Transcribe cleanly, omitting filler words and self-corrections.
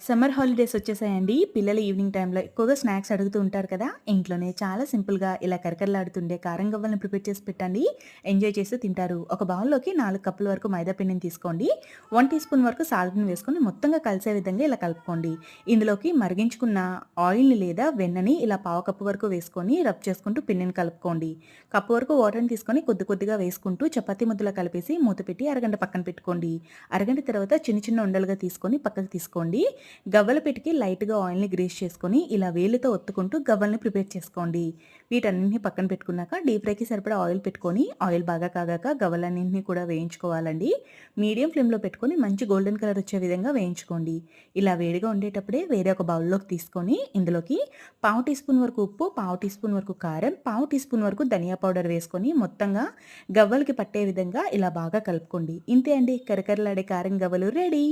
Summer holidays వచ్చేసాయండి. పిల్లలు evening టైమ్‌లో ఎక్కువగా స్నాక్స్ అడుగుతూ ఉంటారు కదా! ఇంట్లోనే చాలా సింపుల్‌గా ఇలా కరకరలాడుతుండే కారం గవ్వలను ప్రిపేర్ చేసి పెట్టండి. ఎంజాయ్ చేస్తూ తింటారు. ఒక బౌల్‌లోకి 4 కప్పుల వరకు మైదా పిండిని తీసుకోండి. 1 టీ స్పూన్ వరకు సాల్ట్‌ని వేసుకొని మొత్తంగా కలిసే విధంగా ఇలా కలుపుకోండి. ఇందులోకి మరిగించుకున్న ఆయిల్‌ని లేదా వెన్నని ఇలా పావు కప్పు వరకు వేసుకొని రబ్ చేసుకుంటూ పిండిని కలుపుకోండి. కప్పు వరకు వాటర్‌ని తీసుకొని కొద్ది కొద్దిగా వేసుకుంటూ చపాతీ ముద్దలా కలిపేసి మూత పెట్టి అరగంట పక్కన పెట్టుకోండి. అరగంట తర్వాత చిన్న చిన్న ఉండలుగా తీసుకొని పక్కకు తీసుకోండి. గవ్వల పిటికి లైట్‌గా ఆయిల్‌ని గ్రీస్ చేసుకొని, ఇలా వేలితో ఒత్తుకుంటూ గవ్వల్ని ప్రిపేర్ చేసుకోండి. వీటన్నిటిని పక్కన పెట్టుకున్నాక డీప్ ఫ్రైకి సరిపడా ఆయిల్ పెట్టుకొని, ఆయిల్ బాగా కాగాక గవ్వలన్నింటిని కూడా వేయించుకోవాలండి. మీడియం ఫ్లేమ్‌లో పెట్టుకొని మంచి గోల్డెన్ కలర్ వచ్చే విధంగా వేయించుకోండి. ఇలా వేడిగా ఉండేటప్పుడే వేరే ఒక బౌల్‌లోకి తీసుకొని, ఇందులోకి పావు టీ స్పూన్ వరకు ఉప్పు, పావు టీ స్పూన్ వరకు కారం, పావు టీ స్పూన్ వరకు ధనియా పౌడర్ వేసుకొని మొత్తంగా గవ్వలకి పట్టే విధంగా ఇలా బాగా కలుపుకోండి. ఇంతే అండి, కరకరలాడే కారం గవ్వలు రెడీ.